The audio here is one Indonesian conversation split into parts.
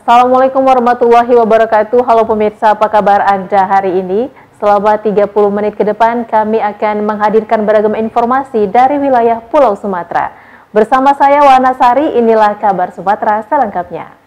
Assalamualaikum warahmatullahi wabarakatuh. Halo pemirsa, apa kabar Anda hari ini? Selama 30 menit ke depan kami akan menghadirkan beragam informasi dari wilayah Pulau Sumatera. Bersama saya Wana Sari, inilah kabar Sumatera selengkapnya.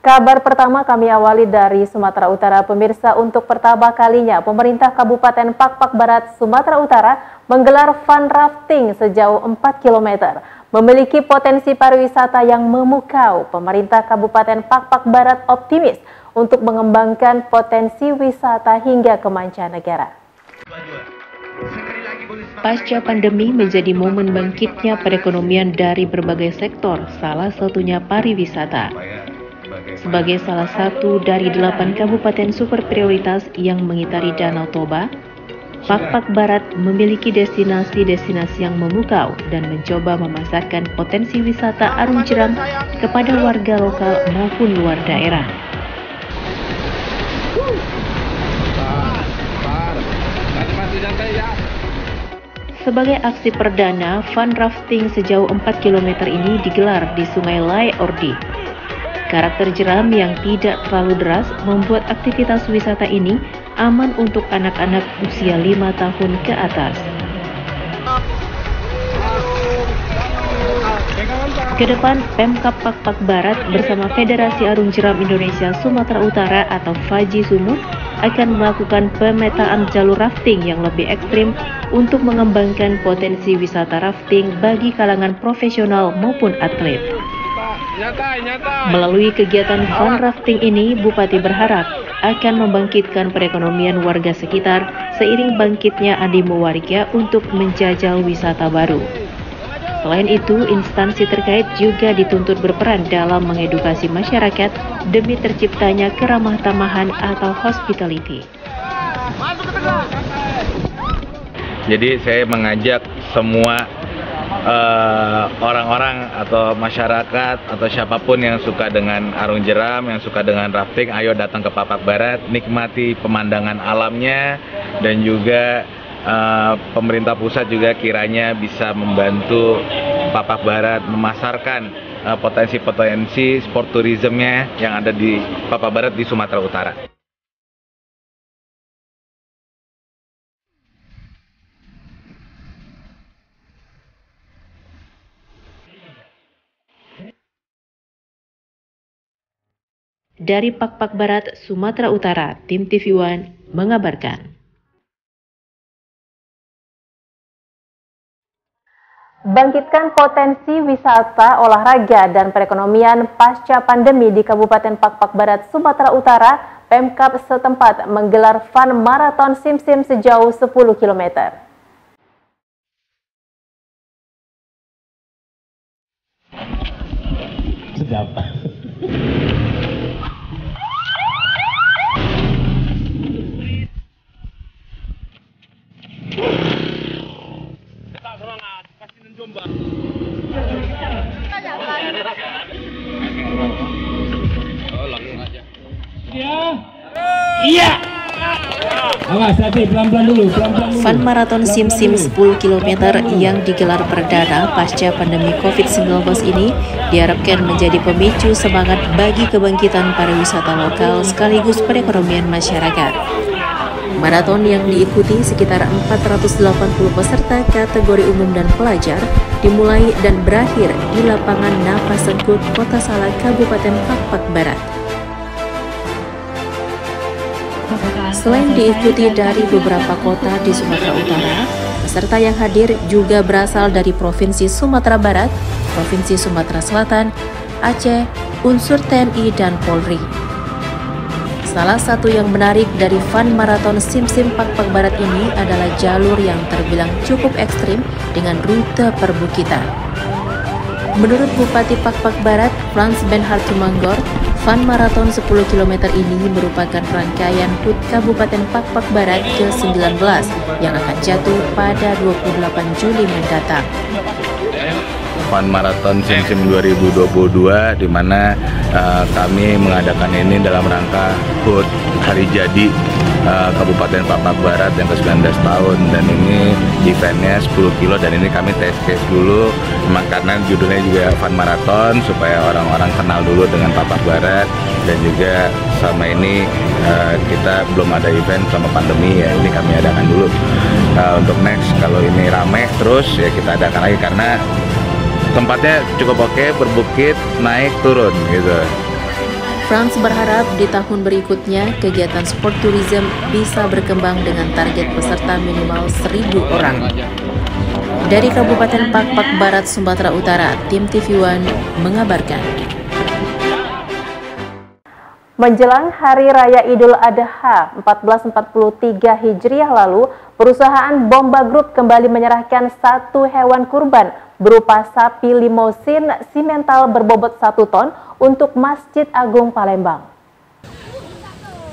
Kabar pertama kami awali dari Sumatera Utara. Pemirsa, untuk pertama kalinya pemerintah Kabupaten Pakpak Barat, Sumatera Utara menggelar fun rafting sejauh 4 km. Memiliki potensi pariwisata yang memukau, pemerintah Kabupaten Pakpak Barat optimis untuk mengembangkan potensi wisata hingga ke mancanegara. Pasca pandemi menjadi momen bangkitnya perekonomian dari berbagai sektor, salah satunya pariwisata. Sebagai salah satu dari 8 kabupaten super prioritas yang mengitari Danau Toba, Pakpak Barat memiliki destinasi-destinasi yang memukau dan mencoba memasarkan potensi wisata arung jeram kepada warga lokal maupun luar daerah. Sebagai aksi perdana, fun rafting sejauh 4 km ini digelar di Sungai Lai Ordi. Karakter jeram yang tidak terlalu deras membuat aktivitas wisata ini aman untuk anak-anak usia 5 tahun ke atas. Kedepan, Pemkab Pakpak Barat bersama Federasi Arung Jeram Indonesia Sumatera Utara atau FAJI Sumut akan melakukan pemetaan jalur rafting yang lebih ekstrim untuk mengembangkan potensi wisata rafting bagi kalangan profesional maupun atlet. Melalui kegiatan fun rafting ini, Bupati berharap akan membangkitkan perekonomian warga sekitar seiring bangkitnya animo warga untuk menjajal wisata baru. Selain itu, instansi terkait juga dituntut berperan dalam mengedukasi masyarakat demi terciptanya keramah tamahan atau hospitality. Jadi saya mengajak semua orang-orang atau masyarakat atau siapapun yang suka dengan arung jeram, yang suka dengan rafting, ayo datang ke Pakpak Barat, nikmati pemandangan alamnya, dan juga pemerintah pusat juga kiranya bisa membantu Pakpak Barat memasarkan potensi-potensi sport tourismnya yang ada di Pakpak Barat di Sumatera Utara. Dari Pakpak Barat, Sumatera Utara, tim TV One mengabarkan. Bangkitkan potensi wisata, olahraga, dan perekonomian pasca pandemi di Kabupaten Pakpak Barat, Sumatera Utara, Pemkab setempat menggelar fun maraton sim-sim sejauh 10 km. Sedap. Iya. Awas, hati, pelan-pelan dulu, Fun maraton sim-sim 10 km yang digelar perdana pasca pandemi COVID-19 ini diharapkan menjadi pemicu semangat bagi kebangkitan pariwisata lokal sekaligus perekonomian masyarakat. Maraton yang diikuti sekitar 480 peserta kategori umum dan pelajar dimulai dan berakhir di lapangan Nafas Sengkut, Kota Salak, Kabupaten Pakpak Barat. Selain diikuti dari beberapa kota di Sumatera Utara, peserta yang hadir juga berasal dari Provinsi Sumatera Barat, Provinsi Sumatera Selatan, Aceh, unsur TNI, dan Polri. Salah satu yang menarik dari fun maraton sim-sim Pakpak Barat ini adalah jalur yang terbilang cukup ekstrim dengan rute perbukitan. Menurut Bupati Pakpak Barat, Frans Benhard Tumanggor, fun maraton 10 km ini merupakan rangkaian HUT Kabupaten Pakpak Barat ke-19 yang akan jatuh pada 28 Juli mendatang. Fun Marathon Sim-Sim 2022 di mana kami mengadakan ini dalam rangka HUT Hari Jadi Kabupaten Pak Barat yang ke-19 tahun, dan ini eventnya 10 kilo, dan ini kami test case dulu memang karena judulnya juga Fun Marathon supaya orang-orang kenal dulu dengan Pak Barat, dan juga selama ini kita belum ada event sama pandemi ya, ini kami adakan dulu. Untuk next kalau ini rame terus ya kita adakan lagi karena tempatnya cukup oke, berbukit, naik turun gitu. Frans berharap di tahun berikutnya kegiatan sport tourism bisa berkembang dengan target peserta minimal 1.000 orang. Dari Kabupaten Pak Barat, Sumatera Utara, tim TV One mengabarkan. Menjelang Hari Raya Idul Adha 1443 Hijriah lalu, perusahaan Bomba Group kembali menyerahkan satu hewan kurban berupa sapi limosin simental berbobot 1 ton untuk Masjid Agung Palembang.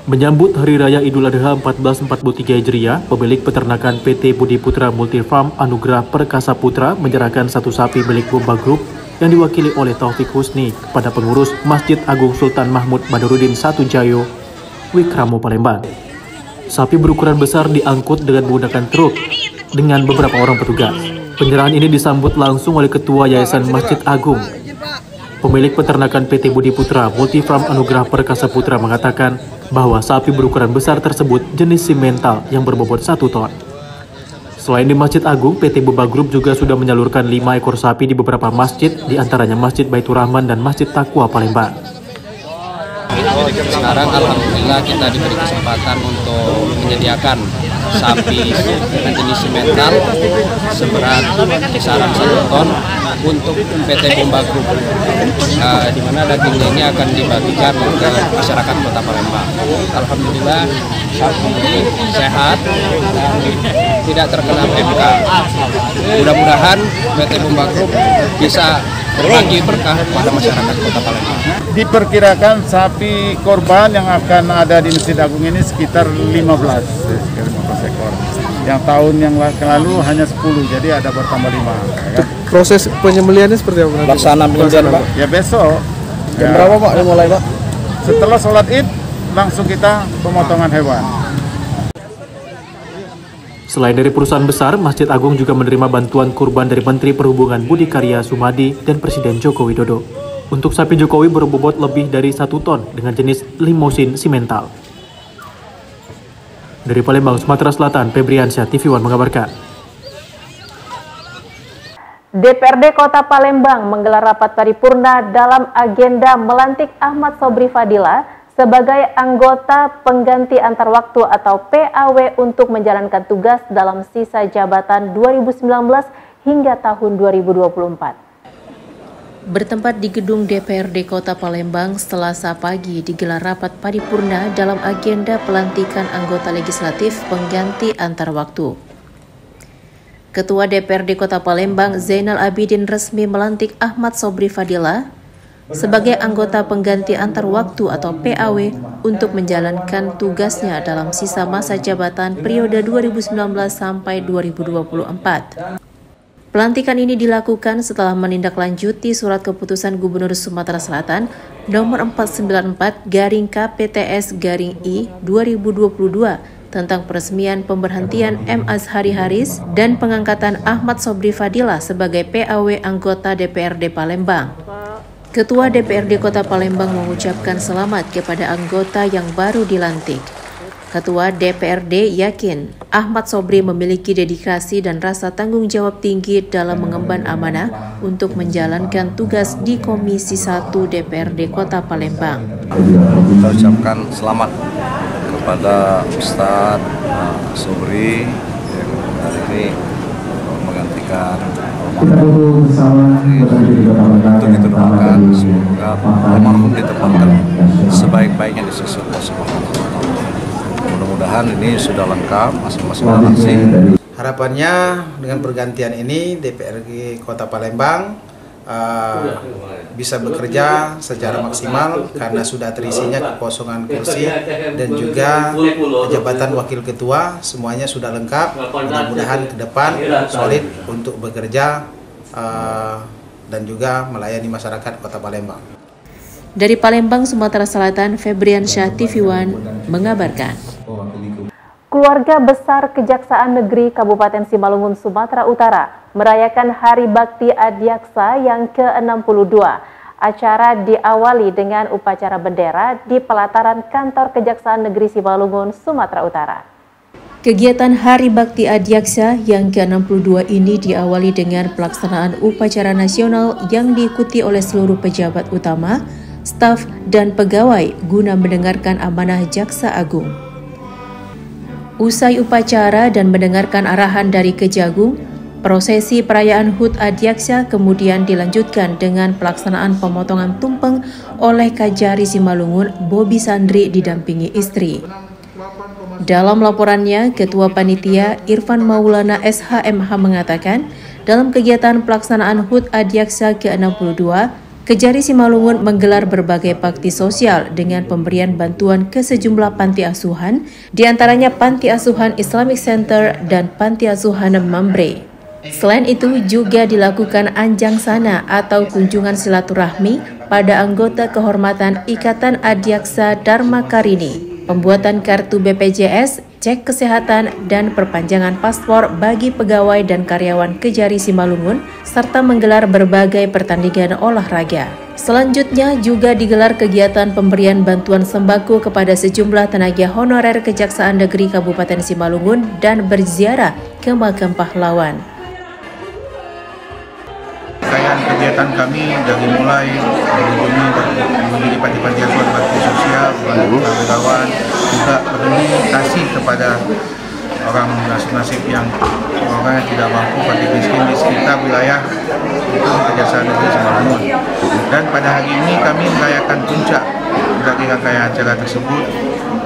Menyambut Hari Raya Idul Adha 1443 Hijriah, pemilik peternakan PT Budi Putra Multifarm Anugerah Perkasa Putra menyerahkan satu sapi milik Bomba Group yang diwakili oleh Taufik Husni kepada pengurus Masjid Agung Sultan Mahmud Badarudin Satujayo, Wikramo Palembang. Sapi berukuran besar diangkut dengan menggunakan truk dengan beberapa orang petugas. Penyerahan ini disambut langsung oleh Ketua Yayasan Masjid Agung. Pemilik peternakan PT Budi Putra Multifarm Anugerah Perkasa Putra mengatakan bahwa sapi berukuran besar tersebut jenis simental yang berbobot 1 ton. Selain di Masjid Agung, PT Bomba Group juga sudah menyalurkan 5 ekor sapi di beberapa masjid, diantaranya Masjid Baitur Rahman dan Masjid Taqwa Palembang. Sekarang alhamdulillah kita diberi kesempatan untuk menyediakan sapi dengan jenis simental seberat kisaran 1 ton untuk PT Bomba Group, di mana dagingnya ini akan dibagikan ke masyarakat Kota Palembang. Alhamdulillah sapi ini sehat dan tidak terkena PMK. Mudah-mudahan PT Bomba Group bisa berbagi berkah kepada masyarakat Kota Palembang. Diperkirakan sapi korban yang akan ada di Masjid Agung ini sekitar 15 ekor. Yang tahun yang lalu hanya 10, jadi ada bertambah 5. Ya. Proses penyembelihannya seperti apa? Pelaksanaan penyembelihan, Pak? Ya besok. Jam berapa Pak dimulai, Pak? Setelah sholat Id langsung kita pemotongan hewan. Selain dari perusahaan besar, Masjid Agung juga menerima bantuan kurban dari Menteri Perhubungan Budi Karya Sumadi dan Presiden Joko Widodo. Untuk sapi Jokowi berbobot lebih dari 1 ton dengan jenis limosin simental. Dari Palembang, Sumatera Selatan, Febriansyah, TV One mengabarkan. DPRD Kota Palembang menggelar rapat paripurna dalam agenda melantik Ahmad Sobri Fadila sebagai anggota pengganti antar waktu atau PAW untuk menjalankan tugas dalam sisa jabatan 2019 hingga tahun 2024. Bertempat di gedung DPRD Kota Palembang, Selasa pagi digelar rapat paripurna dalam agenda pelantikan anggota legislatif pengganti antar waktu. Ketua DPRD Kota Palembang Zainal Abidin resmi melantik Ahmad Sobri Fadila sebagai anggota pengganti antar waktu atau PAW untuk menjalankan tugasnya dalam sisa masa jabatan periode 2019 sampai 2024. Pelantikan ini dilakukan setelah menindaklanjuti surat keputusan Gubernur Sumatera Selatan nomor 494/KPTS/I 2022 tentang peresmian pemberhentian M. Azhari Haris dan pengangkatan Ahmad Sobri Fadila sebagai PAW anggota DPRD Palembang. Ketua DPRD Kota Palembang mengucapkan selamat kepada anggota yang baru dilantik. Ketua DPRD yakin Ahmad Sobri memiliki dedikasi dan rasa tanggung jawab tinggi dalam mengemban amanah untuk menjalankan tugas di Komisi 1 DPRD Kota Palembang. Kita ucapkan selamat kepada Ustadz Sobri yang hari ini menggantikan untuk diteruskan. Semoga almarhum ditempatkan sebaik-baiknya di sisi Allah Subhanahu wa Ta'ala. Mudah-mudahan ini sudah lengkap masing-masing fraksi. Harapannya dengan pergantian ini DPRD Kota Palembang bisa bekerja secara maksimal karena sudah terisinya kekosongan kursi dan juga jabatan wakil ketua semuanya sudah lengkap. Mudah-mudahan ke depan solid untuk bekerja dan juga melayani masyarakat Kota Palembang. Dari Palembang, Sumatera Selatan, Febriansyah, TV One mengabarkan. Keluarga besar Kejaksaan Negeri Kabupaten Simalungun, Sumatera Utara merayakan Hari Bakti Adiaksa yang ke-62. Acara diawali dengan upacara bendera di pelataran kantor Kejaksaan Negeri Simalungun, Sumatera Utara. Kegiatan Hari Bakti Adiaksa yang ke-62 ini diawali dengan pelaksanaan upacara nasional yang diikuti oleh seluruh pejabat utama, staf, dan pegawai guna mendengarkan amanah Jaksa Agung. Usai upacara dan mendengarkan arahan dari Kejagung, prosesi perayaan HUT Adiaksa kemudian dilanjutkan dengan pelaksanaan pemotongan tumpeng oleh Kajari Simalungun Bobi Sandri didampingi istri. Dalam laporannya, Ketua Panitia Irfan Maulana SHMH mengatakan, dalam kegiatan pelaksanaan HUT Adiaksa ke-62, Kejari Simalungun menggelar berbagai bakti sosial dengan pemberian bantuan ke sejumlah panti asuhan, diantaranya Panti Asuhan Islamic Center dan Panti Asuhan Mambre. Selain itu juga dilakukan anjang sana atau kunjungan silaturahmi pada anggota kehormatan Ikatan Adiaksa Dharma Karini, pembuatan kartu BPJS, cek kesehatan, dan perpanjangan paspor bagi pegawai dan karyawan Kejari Simalungun, serta menggelar berbagai pertandingan olahraga. Selanjutnya juga digelar kegiatan pemberian bantuan sembako kepada sejumlah tenaga honorer Kejaksaan Negeri Kabupaten Simalungun dan berziarah ke makam pahlawan. Kegiatan kami dari mulai mengunjungi panti-panti asuhan bakti sosial, kawan-kawan, juga peduli kasih kepada orang nasib-nasib yang orang tidak mampu, panti miskin di sekitar wilayah itu Kejaksaan Negeri Simalungun. Dan pada hari ini kami merayakan puncak dari rangkaian acara tersebut,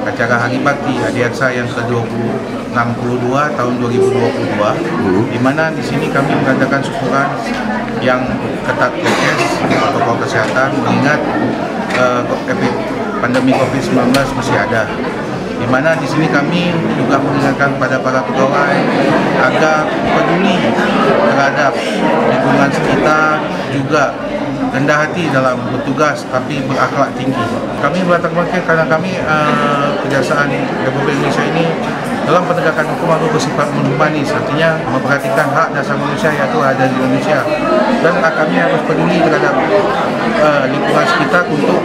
acara Hari Bakti Adiaksa yang ke-62 tahun 2022, di mana di sini kami mengadakan syukuran yang ketat prokes protokol kesehatan mengingat pandemi COVID-19 masih ada. Di mana di sini kami juga mengingatkan kepada para pegawai agar peduli terhadap lingkungan sekitar, juga rendah hati dalam bertugas tapi berakhlak tinggi. Kami berlatar belakang karena kami Kejaksaan Republik Indonesia ini dalam penegakan hukum harus bersifat humanis, artinya memperhatikan hak dasar manusia yaitu ada di Indonesia, dan kami harus peduli terhadap lingkungan sekitar untuk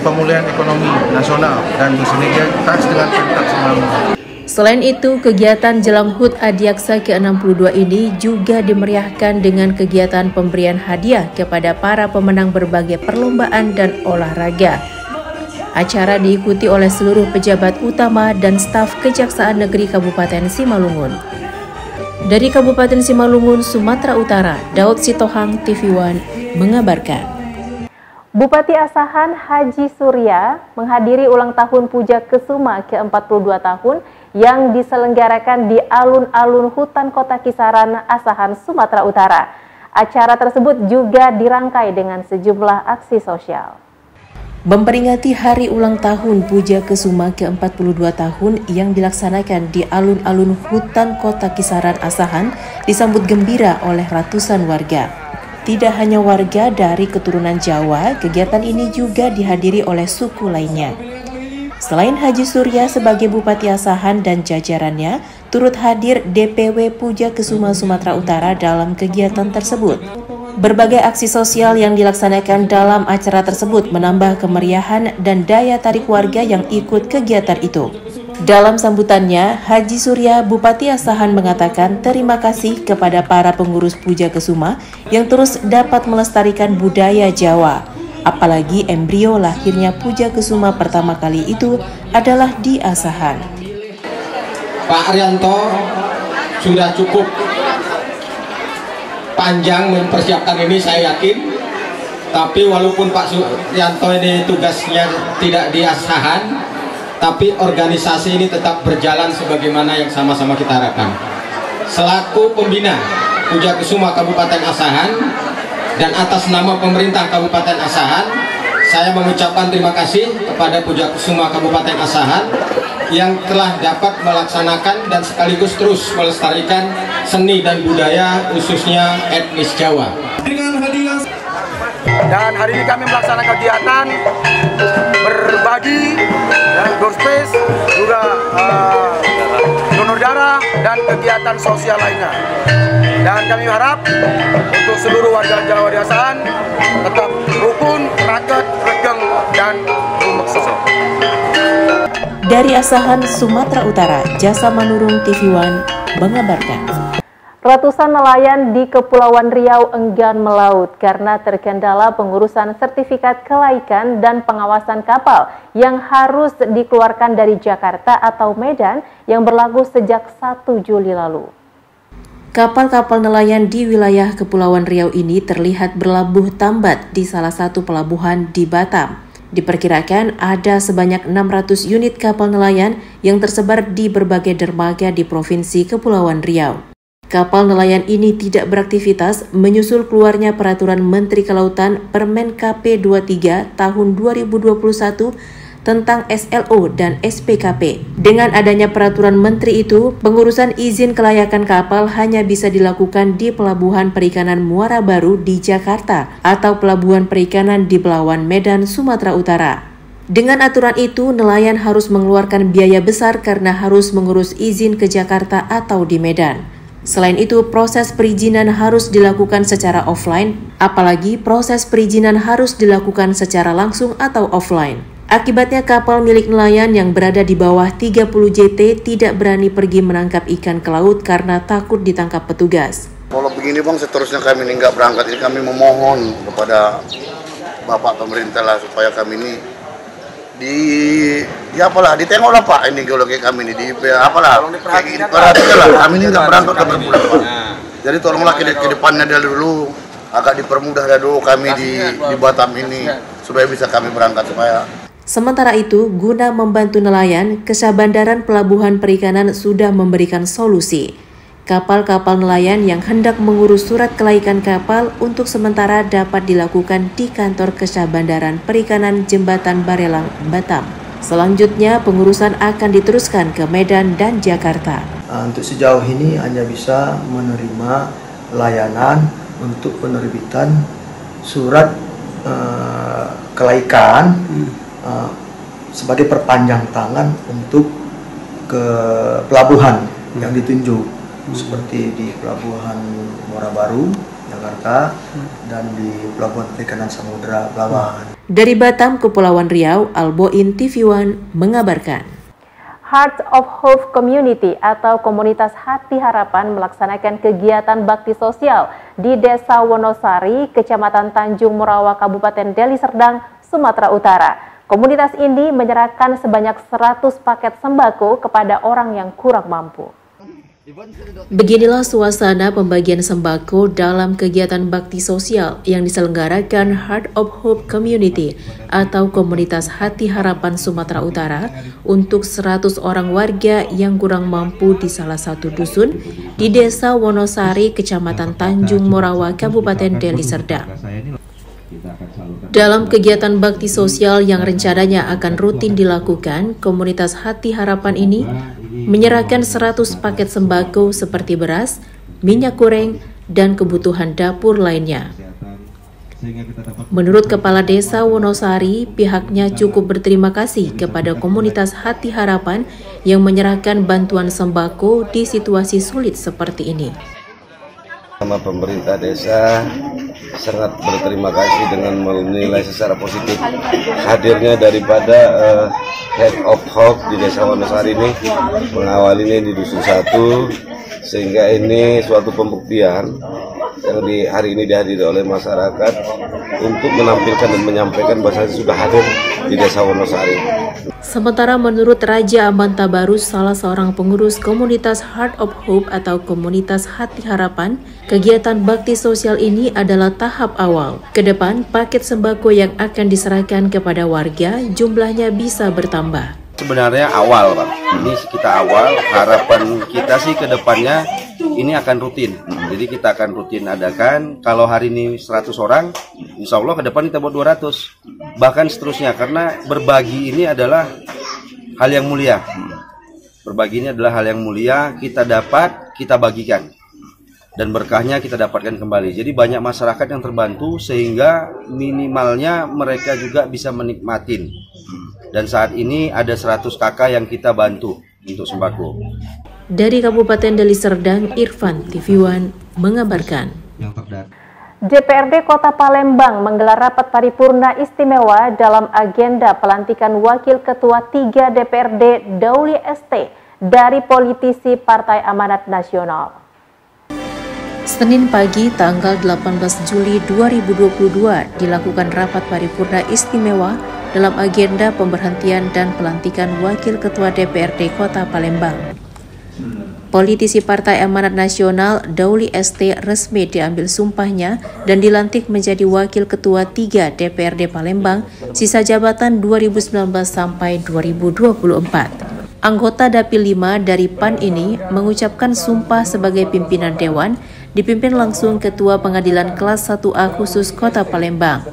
pemulihan ekonomi nasional dan bersinergitas dengan Pemkab Simalungun. Selain itu, kegiatan jelang HUT Adiaksa ke-62 ini juga dimeriahkan dengan kegiatan pemberian hadiah kepada para pemenang berbagai perlombaan dan olahraga. Acara diikuti oleh seluruh pejabat utama dan staf Kejaksaan Negeri Kabupaten Simalungun. Dari Kabupaten Simalungun, Sumatera Utara, Daud Sitohang, TV One, mengabarkan. Bupati Asahan Haji Surya menghadiri ulang tahun Puja Kesuma ke-42 tahun yang diselenggarakan di alun-alun hutan kota Kisaran, Asahan, Sumatera Utara. Acara tersebut juga dirangkai dengan sejumlah aksi sosial. Memperingati hari ulang tahun Puja Kesuma ke-42 tahun yang dilaksanakan di alun-alun hutan kota Kisaran, Asahan, disambut gembira oleh ratusan warga. Tidak hanya warga dari keturunan Jawa, kegiatan ini juga dihadiri oleh suku lainnya. Selain Haji Surya sebagai Bupati Asahan dan jajarannya, turut hadir DPW Puja Kesuma Sumatera Utara dalam kegiatan tersebut. Berbagai aksi sosial yang dilaksanakan dalam acara tersebut menambah kemeriahan dan daya tarik warga yang ikut kegiatan itu. Dalam sambutannya, Haji Surya Bupati Asahan mengatakan terima kasih kepada para pengurus Puja Kesuma yang terus dapat melestarikan budaya Jawa. Apalagi embrio lahirnya Puja Kesuma pertama kali itu adalah di Asahan. Pak Arianto sudah cukup panjang mempersiapkan ini, saya yakin. Tapi walaupun Pak Suryanto ini tugasnya tidak di Asahan, tapi organisasi ini tetap berjalan sebagaimana yang sama-sama kita harapkan. Selaku pembina Puja Kesuma Kabupaten Asahan dan atas nama pemerintah Kabupaten Asahan, saya mengucapkan terima kasih kepada Puja Kesuma Kabupaten Asahan yang telah dapat melaksanakan dan sekaligus terus melestarikan seni dan budaya khususnya etnis Jawa. Dan hari ini kami melaksanakan kegiatan berbagi dan door space juga kegiatan sosial lainnya. Dan kami harap untuk seluruh warga Jawa Diasaan tetap rukun, raket, regeng, dan rumekso. Dari Asahan, Sumatera Utara, Jasa Manurung TV One mengabarkan. Ratusan nelayan di Kepulauan Riau enggan melaut karena terkendala pengurusan sertifikat kelaikan dan pengawasan kapal yang harus dikeluarkan dari Jakarta atau Medan yang berlaku sejak 1 Juli lalu. Kapal-kapal nelayan di wilayah Kepulauan Riau ini terlihat berlabuh tambat di salah satu pelabuhan di Batam. Diperkirakan ada sebanyak 600 unit kapal nelayan yang tersebar di berbagai dermaga di Provinsi Kepulauan Riau. Kapal nelayan ini tidak beraktivitas menyusul keluarnya Peraturan Menteri Kelautan Permen KP 23 tahun 2021 tentang SLO dan SPKP. Dengan adanya peraturan menteri itu, pengurusan izin kelayakan kapal hanya bisa dilakukan di Pelabuhan Perikanan Muara Baru di Jakarta atau Pelabuhan Perikanan di Belawan, Medan, Sumatera Utara. Dengan aturan itu, nelayan harus mengeluarkan biaya besar karena harus mengurus izin ke Jakarta atau di Medan. Selain itu, proses perizinan harus dilakukan secara offline, apalagi proses perizinan harus dilakukan secara langsung atau offline. Akibatnya kapal milik nelayan yang berada di bawah 30 JT tidak berani pergi menangkap ikan ke laut karena takut ditangkap petugas. Kalau begini Bang, seterusnya kami ini nggak berangkat, ini kami memohon kepada Bapak Pemerintah lah supaya kami ini ditengoklah Pak, ini geologi kami ini diperhatikan lah, kami ini nggak berangkat ke berbulan. Jadi tolonglah ke depannya dulu agak dipermudah dulu kami di Batam ini supaya bisa kami berangkat supaya. Sementara itu, guna membantu nelayan, Kesabandaran Pelabuhan Perikanan sudah memberikan solusi. Kapal-kapal nelayan yang hendak mengurus surat kelaikan kapal untuk sementara dapat dilakukan di kantor Kesabandaran Perikanan Jembatan Barelang, Batam. Selanjutnya, pengurusan akan diteruskan ke Medan dan Jakarta. Untuk sejauh ini hanya bisa menerima layanan untuk penerbitan surat kelaikan sebagai perpanjang tangan untuk ke pelabuhan yang ditunjuk. Seperti di Pelabuhan Muara Baru, Jakarta, dan di Pelabuhan Perikanan Samudra Belawan. Dari Batam, Kepulauan Riau, Alboin TV One mengabarkan. Heart of Hope Community atau Komunitas Hati Harapan melaksanakan kegiatan bakti sosial di Desa Wonosari, Kecamatan Tanjung Morawa, Kabupaten Deli Serdang, Sumatera Utara. Komunitas ini menyerahkan sebanyak 100 paket sembako kepada orang yang kurang mampu. Beginilah suasana pembagian sembako dalam kegiatan bakti sosial yang diselenggarakan Heart of Hope Community atau Komunitas Hati Harapan Sumatera Utara untuk 100 orang warga yang kurang mampu di salah satu dusun di Desa Wonosari, Kecamatan Tanjung Morawa, Kabupaten Deli Serdang. Dalam kegiatan bakti sosial yang rencananya akan rutin dilakukan, Komunitas Hati Harapan ini menyerahkan 100 paket sembako seperti beras, minyak goreng, dan kebutuhan dapur lainnya. Menurut Kepala Desa Wonosari, pihaknya cukup berterima kasih kepada Komunitas Hati Harapan yang menyerahkan bantuan sembako di situasi sulit seperti ini. Sama pemerintah desa sangat berterima kasih dengan menilai secara positif hadirnya daripada Heart of Hope di Desa Wonosari ini, mengawalinya di Dusun 1, sehingga ini suatu pembuktian yang hari ini dihadiri oleh masyarakat untuk menampilkan dan menyampaikan bahwa sudah hadir di Desa Wonosari. Sementara menurut Raja Aman Tabarus, salah seorang pengurus komunitas Heart of Hope atau Komunitas Hati Harapan, kegiatan bakti sosial ini adalah tahap awal. Kedepan, paket sembako yang akan diserahkan kepada warga jumlahnya bisa bertambah. Sebenarnya awal, Pak. Ini kita awal, harapan kita sih ke depannya ini akan rutin. Jadi kita akan rutin adakan, kalau hari ini 100 orang, insya Allah ke depan kita buat 200. Bahkan seterusnya, karena berbagi ini adalah hal yang mulia. Berbagi ini adalah hal yang mulia, kita dapat, kita bagikan. Dan berkahnya kita dapatkan kembali. Jadi banyak masyarakat yang terbantu sehingga minimalnya mereka juga bisa menikmatin. Dan saat ini ada 100 kakak yang kita bantu untuk sembako. Dari Kabupaten Deli Serdang, Irfan TV One mengabarkan. DPRD Kota Palembang menggelar rapat paripurna istimewa dalam agenda pelantikan Wakil Ketua 3 DPRD Dauli ST dari politisi Partai Amanat Nasional. Senin pagi tanggal 18 Juli 2022 dilakukan rapat paripurna istimewa dalam agenda pemberhentian dan pelantikan Wakil Ketua DPRD Kota Palembang. Politisi Partai Amanat Nasional Dauli ST resmi diambil sumpahnya dan dilantik menjadi Wakil Ketua 3 DPRD Palembang sisa jabatan 2019 sampai 2024. Anggota Dapil 5 dari PAN ini mengucapkan sumpah sebagai pimpinan Dewan, dipimpin langsung Ketua Pengadilan Kelas 1A Khusus Kota Palembang.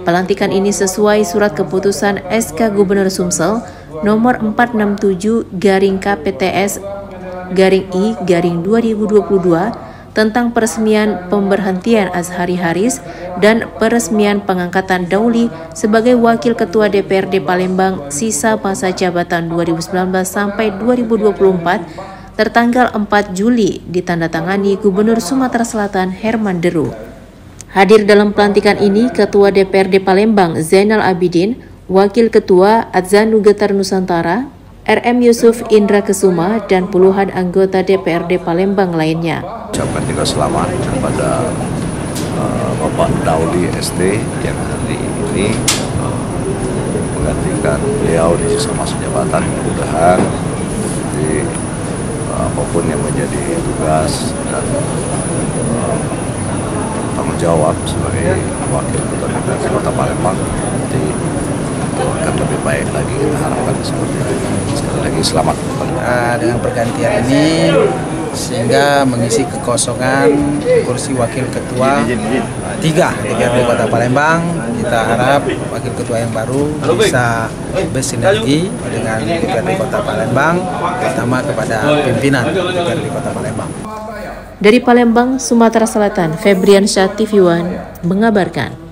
Pelantikan ini sesuai surat keputusan SK Gubernur Sumsel nomor 467/KPTS/I/2022 tentang peresmian pemberhentian Azhari Haris dan peresmian pengangkatan Dauli sebagai Wakil Ketua DPRD Palembang sisa masa jabatan 2019 sampai 2024 tertanggal 4 Juli ditandatangani Gubernur Sumatera Selatan Herman Deru. Hadir dalam pelantikan ini Ketua DPRD Palembang Zainal Abidin, Wakil Ketua Adzanu Getar Nusantara RM Yusuf Indra Kesuma, dan puluhan anggota DPRD Palembang lainnya. Ucapkan juga selamat kepada Bapak Dauli ST yang hari ini menggantikan beliau di sisa masa jabatan. Mudah-mudahan di apapun yang menjadi tugas dan tanggung jawab sebagai Wakil Ketua DPRD Kota Palembang nanti akan lebih baik lagi, kita harapkan seperti itu. Sekali lagi selamat. Dengan pergantian ini sehingga mengisi kekosongan kursi Wakil Ketua 3 DPRD Kota Palembang, kita harap Wakil Ketua yang baru bisa bersinergi dengan DPRD Kota Palembang, terutama kepada pimpinan DPRD Kota Palembang. Dari Palembang, Sumatera Selatan, Febriansyah TV One mengabarkan.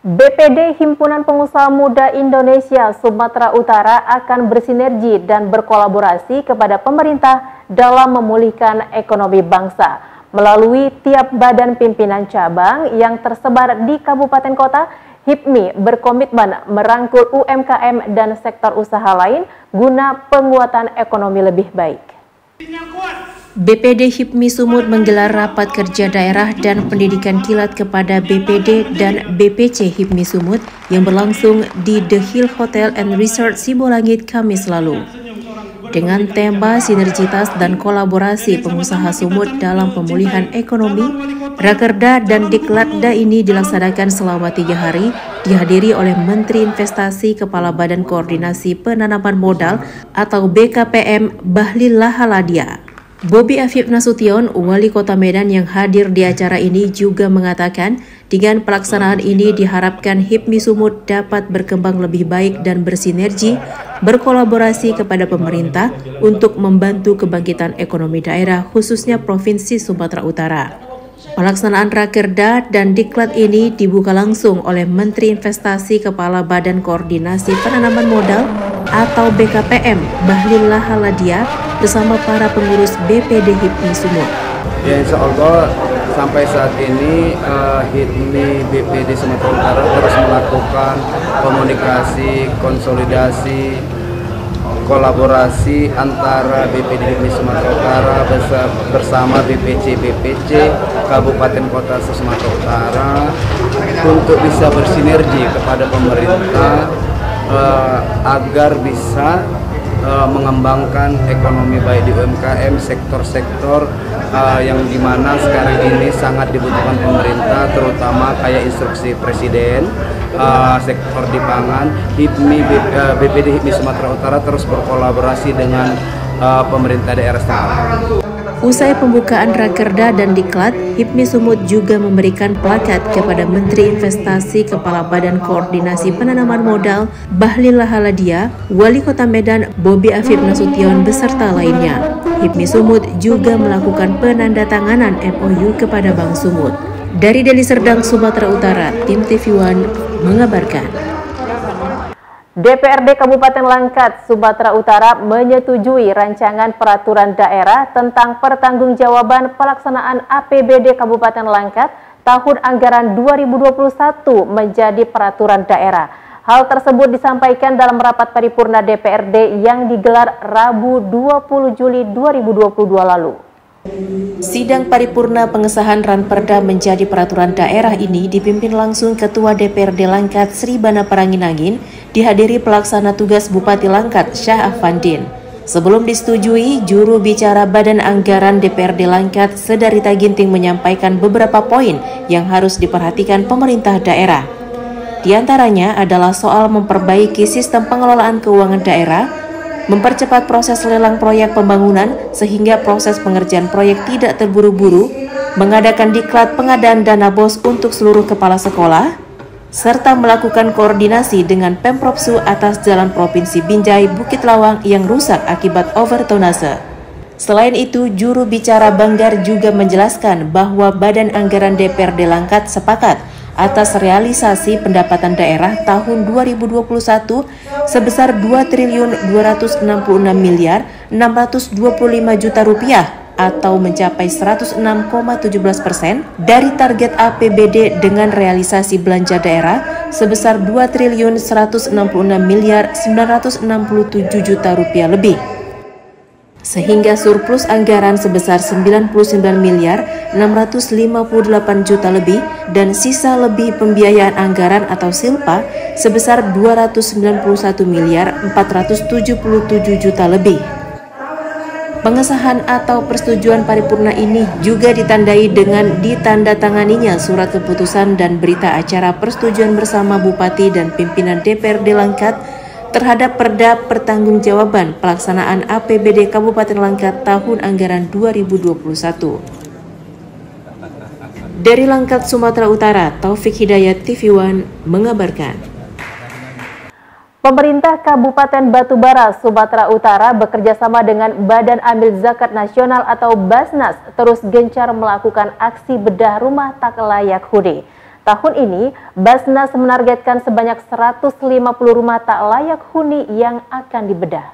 BPD Himpunan Pengusaha Muda Indonesia Sumatera Utara akan bersinergi dan berkolaborasi kepada pemerintah dalam memulihkan ekonomi bangsa. Melalui tiap badan pimpinan cabang yang tersebar di kabupaten kota, HIPMI berkomitmen merangkul UMKM dan sektor usaha lain guna penguatan ekonomi lebih baik. BPD HIPMI Sumut menggelar rapat kerja daerah dan pendidikan kilat kepada BPD dan BPC HIPMI Sumut yang berlangsung di The Hill Hotel and Resort Sibolangit Kamis lalu. Dengan tema sinergitas dan kolaborasi pengusaha Sumut dalam pemulihan ekonomi, Rakerda dan Diklatda ini dilaksanakan selama 3 hari, dihadiri oleh Menteri Investasi Kepala Badan Koordinasi Penanaman Modal atau BKPM Bahlil Lahaladia. Bobi Afif Nasution, Wali Kota Medan yang hadir di acara ini juga mengatakan dengan pelaksanaan ini diharapkan HIPMI Sumut dapat berkembang lebih baik dan bersinergi, berkolaborasi kepada pemerintah untuk membantu kebangkitan ekonomi daerah khususnya Provinsi Sumatera Utara. Pelaksanaan Rakerda dan Diklat ini dibuka langsung oleh Menteri Investasi Kepala Badan Koordinasi Penanaman Modal atau BKPM Bahlil Lahaladia bersama para pengurus BPD HIPMI Sumut. Ya, insya Allah sampai saat ini HIPMI BPD Sumatera Utara terus melakukan komunikasi, konsolidasi, kolaborasi antara BPD HIPMI Sumatera Utara bersama BPC Kabupaten Kota Sumatera Utara untuk bisa bersinergi kepada pemerintah agar bisa mengembangkan ekonomi baik di UMKM, sektor-sektor yang dimana sekarang ini sangat dibutuhkan pemerintah, terutama kayak instruksi Presiden, sektor di pangan. BPD HIPMI Sumatera Utara terus berkolaborasi dengan pemerintah daerah setempat. Usai pembukaan Rakerda dan Diklat, HIPMI Sumut juga memberikan plakat kepada Menteri Investasi Kepala Badan Koordinasi Penanaman Modal Bahlil Lahaladia, Wali Kota Medan Bobi Afif Nasution beserta lainnya. HIPMI Sumut juga melakukan penandatanganan MOU kepada Bank Sumut. Dari Deli Serdang, Sumatera Utara, tim TV One mengabarkan. DPRD Kabupaten Langkat, Sumatera Utara menyetujui rancangan peraturan daerah tentang pertanggungjawaban pelaksanaan APBD Kabupaten Langkat tahun anggaran 2021 menjadi peraturan daerah. Hal tersebut disampaikan dalam rapat paripurna DPRD yang digelar Rabu 20 Juli 2022 lalu. Sidang paripurna pengesahan Ranperda menjadi peraturan daerah ini dipimpin langsung Ketua DPRD Langkat Sri Bana Paranginangin, dihadiri pelaksana tugas Bupati Langkat Syah Afandin. Sebelum disetujui, juru bicara Badan Anggaran DPRD Langkat Sedarita Ginting menyampaikan beberapa poin yang harus diperhatikan pemerintah daerah. Di antaranya adalah soal memperbaiki sistem pengelolaan keuangan daerah, mempercepat proses lelang proyek pembangunan sehingga proses pengerjaan proyek tidak terburu-buru, mengadakan diklat pengadaan dana BOS untuk seluruh kepala sekolah, serta melakukan koordinasi dengan Pemprov Su atas jalan Provinsi Binjai Bukit Lawang yang rusak akibat overtonase. Selain itu, juru bicara Banggar juga menjelaskan bahwa Badan Anggaran DPRD Langkat sepakat atas realisasi pendapatan daerah tahun 2021 sebesar 2.266.625.000.000 rupiah atau mencapai 106,17% dari target APBD dengan realisasi belanja daerah sebesar 2.166.967.000.000 rupiah lebih. Sehingga surplus anggaran sebesar 99.658.000.000 lebih dan sisa lebih pembiayaan anggaran atau SILPA sebesar 291.477.000.000 lebih. Pengesahan atau persetujuan paripurna ini juga ditandai dengan ditandatanganinya surat keputusan dan berita acara persetujuan bersama Bupati dan pimpinan DPRD Langkat terhadap Perda Pertanggungjawaban Pelaksanaan APBD Kabupaten Langkat tahun anggaran 2021. Dari Langkat, Sumatera Utara, Taufik Hidayat, TV One mengabarkan. Pemerintah Kabupaten Batubara, Sumatera Utara bekerjasama dengan Badan Amil Zakat Nasional atau Basnas terus gencar melakukan aksi bedah rumah tak layak huni. Tahun ini, Basnas menargetkan sebanyak 150 rumah tak layak huni yang akan dibedah.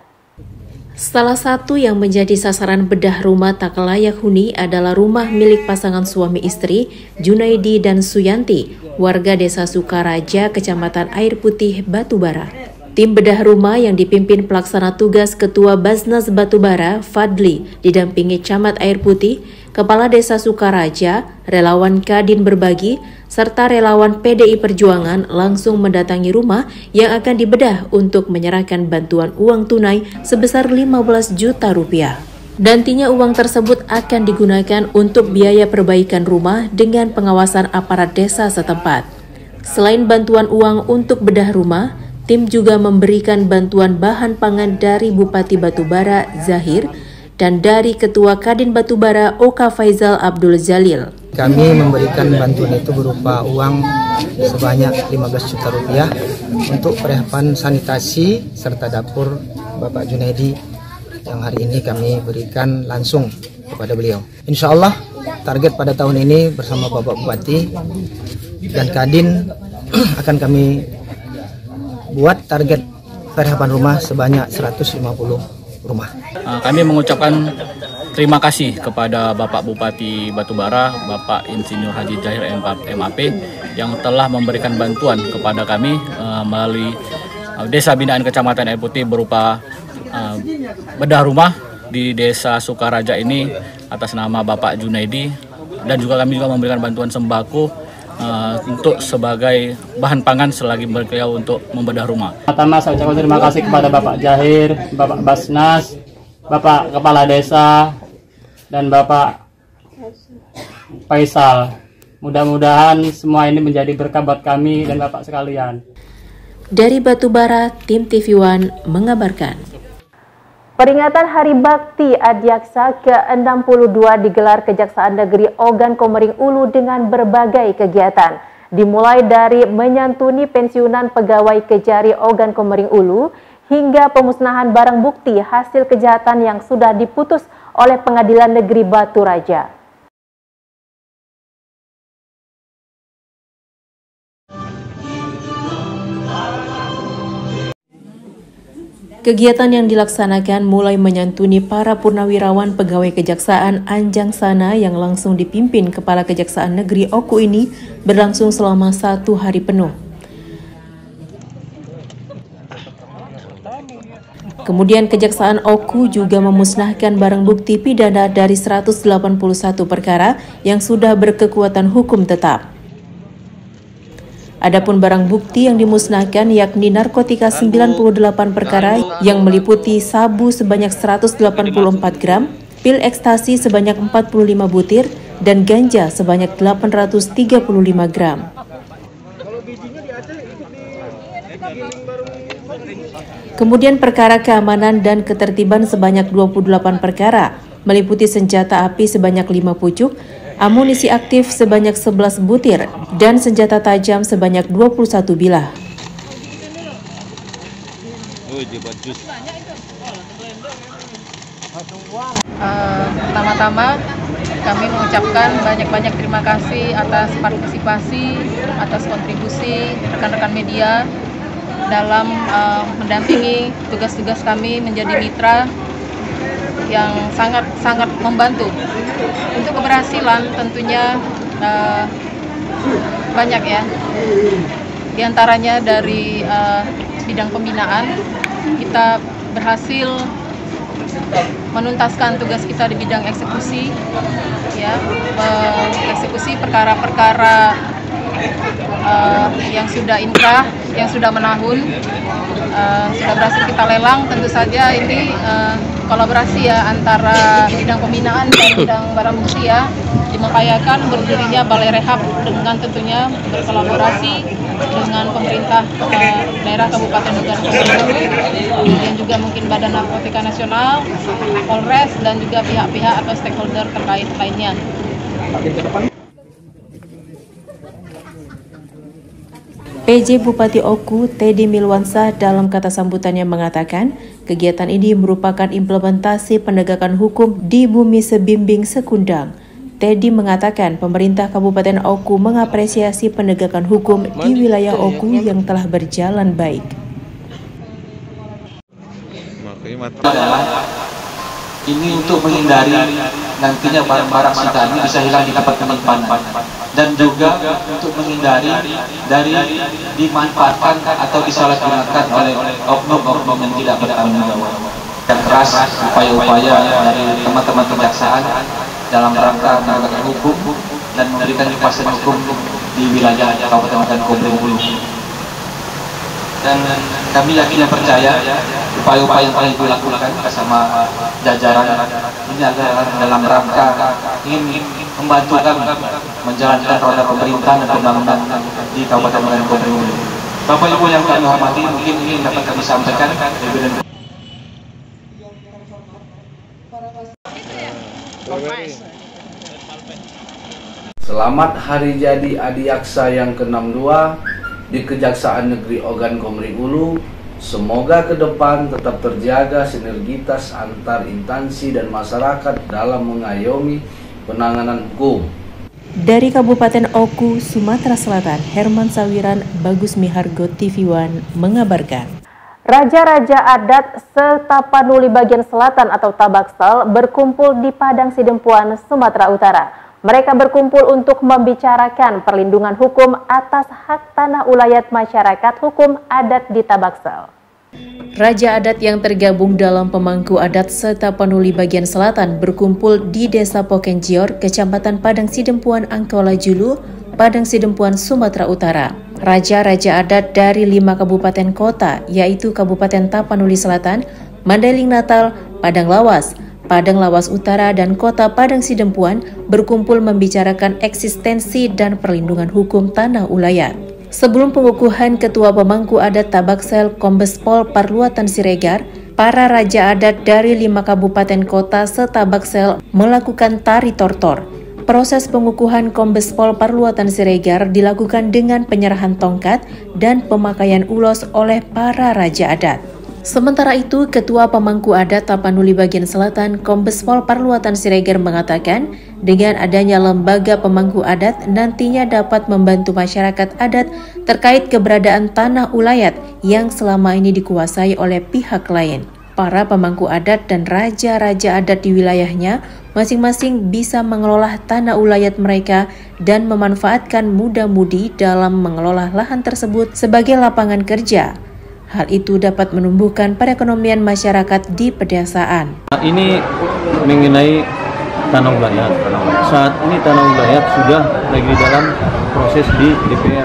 Salah satu yang menjadi sasaran bedah rumah tak layak huni adalah rumah milik pasangan suami istri Junaidi dan Suyanti, warga Desa Sukaraja, Kecamatan Air Putih, Batubara. Tim bedah rumah yang dipimpin pelaksana tugas Ketua Basnas Batubara, Fadli, didampingi Camat Air Putih, Kepala Desa Sukaraja, relawan Kadin Berbagi, serta relawan PDI Perjuangan langsung mendatangi rumah yang akan dibedah untuk menyerahkan bantuan uang tunai sebesar 15 juta rupiah. Nantinya uang tersebut akan digunakan untuk biaya perbaikan rumah dengan pengawasan aparat desa setempat. Selain bantuan uang untuk bedah rumah, tim juga memberikan bantuan bahan pangan dari Bupati Batubara, Zahir, dan dari Ketua Kadin Batubara, Oka Faizal Abdul Jalil. Kami memberikan bantuan itu berupa uang sebanyak 15 juta rupiah untuk perlengkapan sanitasi serta dapur Bapak Junaidi yang hari ini kami berikan langsung kepada beliau. Insya Allah target pada tahun ini bersama Bapak Bupati dan Kadin akan kami buat target perlengkapan rumah sebanyak 150 rumah. Kami mengucapkan terima kasih kepada Bapak Bupati Batubara, Bapak Insinyur Haji Zahir MAP yang telah memberikan bantuan kepada kami melalui Desa Binaan Kecamatan Air Putih berupa bedah rumah di Desa Sukaraja ini atas nama Bapak Junaidi, dan juga kami juga memberikan bantuan sembako untuk sebagai bahan pangan selagi beliau untuk membedah rumah. Pertama saya ucapkan terima kasih kepada Bapak Zahir, Bapak Basnas, Bapak Kepala Desa, dan Bapak Faisal. Mudah-mudahan semua ini menjadi berkah buat kami dan Bapak sekalian. Dari Batubara, tim TV One mengabarkan. Peringatan Hari Bakti Adiaksa ke-62 digelar Kejaksaan Negeri Ogan Komering Ulu dengan berbagai kegiatan. Dimulai dari menyantuni pensiunan pegawai Kejari Ogan Komering Ulu hingga pemusnahan barang bukti hasil kejahatan yang sudah diputus oleh Pengadilan Negeri Batu Raja. Kegiatan yang dilaksanakan mulai menyantuni para purnawirawan pegawai kejaksaan Anjang Sana yang langsung dipimpin Kepala Kejaksaan Negeri Oku ini berlangsung selama 1 hari penuh. Kemudian Kejaksaan Oku juga memusnahkan barang bukti pidana dari 181 perkara yang sudah berkekuatan hukum tetap. Adapun barang bukti yang dimusnahkan yakni narkotika 98 perkara yang meliputi sabu sebanyak 184 gram, pil ekstasi sebanyak 45 butir, dan ganja sebanyak 835 gram. Kemudian perkara keamanan dan ketertiban sebanyak 28 perkara, meliputi senjata api sebanyak 5 pucuk, amunisi aktif sebanyak 11 butir, dan senjata tajam sebanyak 21 bilah. Pertama-tama kami mengucapkan banyak-banyak terima kasih atas partisipasi, atas kontribusi rekan-rekan media dalam mendampingi tugas-tugas kami menjadi mitra yang sangat membantu. Untuk keberhasilan tentunya banyak ya. Di antaranya dari bidang pembinaan, kita berhasil menuntaskan tugas kita di bidang eksekusi, ya, eksekusi perkara-perkara yang sudah inkrah, yang sudah menahun, sudah berhasil kita lelang. Tentu saja ini kolaborasi ya antara bidang pembinaan dan bidang barang bukti ya, dimupayakan berdirinya Balai Rehab dengan tentunya berkolaborasi dengan pemerintah daerah Kabupaten Ogan Komering Ulu, dan juga mungkin Badan Narkotika Nasional, Polres, dan juga pihak-pihak atau stakeholder terkait lainnya. PJ Bupati Oku, Teddy Milwansyah dalam kata sambutannya mengatakan, kegiatan ini merupakan implementasi penegakan hukum di Bumi Sebimbing Sekundang. Teddy mengatakan pemerintah Kabupaten Oku mengapresiasi penegakan hukum di wilayah Oku yang telah berjalan baik. Ini untuk menghindari nantinya barang-barang sita ini bisa hilang di tempat penyimpanan, dan juga untuk menghindari dari dimanfaatkan atau disalahgunakan oleh oknum-oknum yang tidak bertanggung jawab. Dan keras upaya-upaya dari teman-teman kejaksaan dalam rangka menegakkan hukum dan memberikan kepastian hukum di wilayah Kabupaten Ogan Komering Ulu. Dan kami yakin dan percaya upaya-upaya yang telah dilakukan bersama jajaran ini adalah dalam rangka ingin membantu kami menjalankan roda pemerintahan dan pembangunan di Kabupaten Ogan Komering Ulu. Bapak Ibu yang kami hormati, mungkin ini dapat kami sampaikan. Selamat Hari Jadi Adiaksa yang ke-62 di Kejaksaan Negeri Ogan Komering Ulu. Semoga ke depan tetap terjaga sinergitas antar instansi dan masyarakat dalam mengayomi penanganan hukum. Dari Kabupaten Oku, Sumatera Selatan, Herman Sawiran, Bagus Mihargo, TV One mengabarkan. Raja-raja adat Setapanuli bagian selatan atau Tabaksel berkumpul di Padang Sidempuan, Sumatera Utara. Mereka berkumpul untuk membicarakan perlindungan hukum atas hak tanah ulayat masyarakat hukum adat di Tabaksel. Raja adat yang tergabung dalam pemangku adat Setapanuli bagian selatan berkumpul di Desa Pokenjior, Kecamatan Padang Sidempuan, Angkola Julu, Padang Sidempuan, Sumatera Utara. Raja-raja adat dari 5 kabupaten kota, yaitu Kabupaten Tapanuli Selatan, Mandailing Natal, Padang Lawas, Padang Lawas Utara, dan Kota Padang Sidempuan berkumpul membicarakan eksistensi dan perlindungan hukum tanah ulayat. Sebelum pengukuhan Ketua Pemangku Adat Tabaksel Kombes Pol Parluatan Siregar, para raja adat dari 5 kabupaten kota se-Tabaksel melakukan tari tortor. Proses pengukuhan Kombes Pol Parluatan Siregar dilakukan dengan penyerahan tongkat dan pemakaian ulos oleh para raja adat. Sementara itu, Ketua Pemangku Adat Tapanuli Bagian Selatan, Kombes Pol Parluatan Siregar mengatakan, dengan adanya lembaga pemangku adat nantinya dapat membantu masyarakat adat terkait keberadaan tanah ulayat yang selama ini dikuasai oleh pihak lain. Para pemangku adat dan raja-raja adat di wilayahnya masing-masing bisa mengelola tanah ulayat mereka dan memanfaatkan muda-mudi dalam mengelola lahan tersebut sebagai lapangan kerja. Hal itu dapat menumbuhkan perekonomian masyarakat di pedesaan. Ini mengenai tanah ulayat. Saat ini tanah ulayat sudah lagi dalam proses di DPR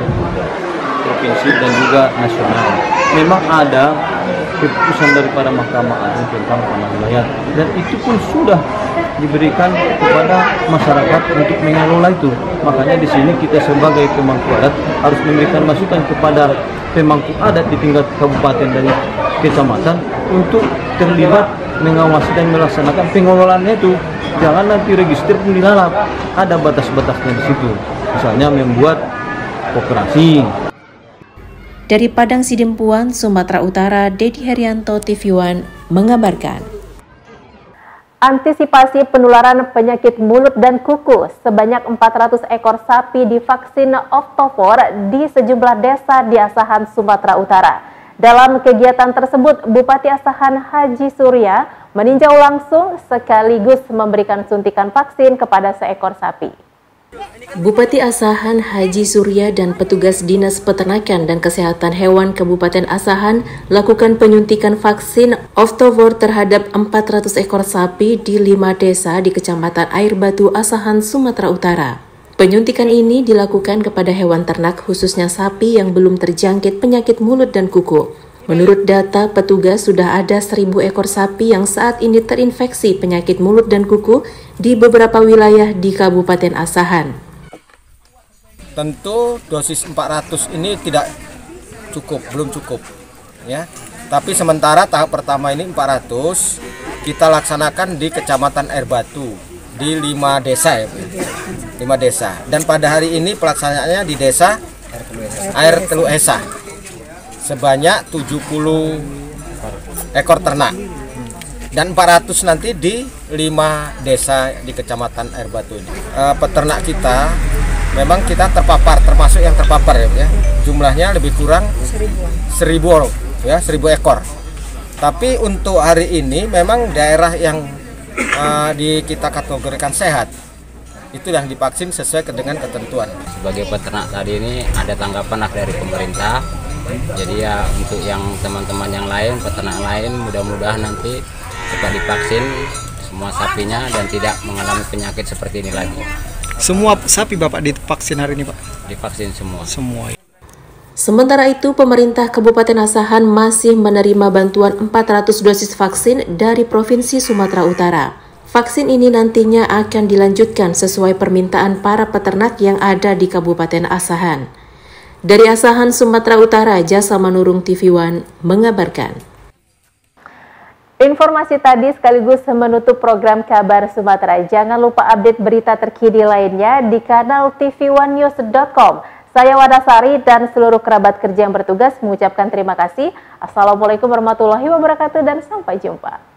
provinsi dan juga nasional. Memang ada keputusan daripada Mahkamah Agung tentang tanah ulayat dan itu pun sudah diberikan kepada masyarakat untuk mengelola itu. Makanya di sini kita sebagai pemangku adat harus memberikan masukan kepada pemangku adat di tingkat kabupaten dan kecamatan untuk terlibat mengawasi dan melaksanakan pengelolaannya itu. Jangan nanti register pun dilalap, ada batas-batasnya di situ. Misalnya membuat koperasi. Dari Padang Sidempuan, Sumatera Utara, Dedi Herianto, TV One mengabarkan. Antisipasi penularan penyakit mulut dan kuku, sebanyak 400 ekor sapi divaksin Optovor di sejumlah desa di Asahan, Sumatera Utara. Dalam kegiatan tersebut, Bupati Asahan Haji Surya meninjau langsung sekaligus memberikan suntikan vaksin kepada seekor sapi. Bupati Asahan Haji Surya dan petugas Dinas Peternakan dan Kesehatan Hewan Kabupaten Asahan lakukan penyuntikan vaksin Optovor terhadap 400 ekor sapi di 5 desa di Kecamatan Air Batu, Asahan, Sumatera Utara. Penyuntikan ini dilakukan kepada hewan ternak khususnya sapi yang belum terjangkit penyakit mulut dan kuku. Menurut data petugas, sudah ada 1.000 ekor sapi yang saat ini terinfeksi penyakit mulut dan kuku di beberapa wilayah di Kabupaten Asahan. Tentu dosis 400 ini tidak cukup, belum cukup, ya. Tapi sementara tahap pertama ini 400 kita laksanakan di Kecamatan Air Batu di 5 desa, ya, 5 desa. Dan pada hari ini pelaksanaannya di desa Air Telu Esa. Sebanyak 70 ekor ternak dan 400 nanti di 5 desa di Kecamatan Air Batu ini. Peternak kita memang kita terpapar, termasuk yang terpapar, ya. Jumlahnya lebih kurang 1.000 ya, 1.000 ekor. Tapi untuk hari ini memang daerah yang kita kategorikan sehat itu yang divaksin sesuai dengan ketentuan. Sebagai peternak tadi ini ada tanggapan dari pemerintah. Jadi ya untuk yang teman-teman yang lain, peternak lain, mudah-mudahan nanti cepat divaksin semua sapinya dan tidak mengalami penyakit seperti ini lagi. Semua sapi Bapak divaksin hari ini, Pak? Divaksin semua. Semua. Sementara itu, pemerintah Kabupaten Asahan masih menerima bantuan 400 dosis vaksin dari Provinsi Sumatera Utara. Vaksin ini nantinya akan dilanjutkan sesuai permintaan para peternak yang ada di Kabupaten Asahan. Dari Asahan, Sumatera Utara, Jasa Manurung TV One mengabarkan. Informasi tadi sekaligus menutup program Kabar Sumatera. Jangan lupa update berita terkini lainnya di kanal tv1news.com. Saya Wadasari dan seluruh kerabat kerja yang bertugas mengucapkan terima kasih. Assalamualaikum warahmatullahi wabarakatuh dan sampai jumpa.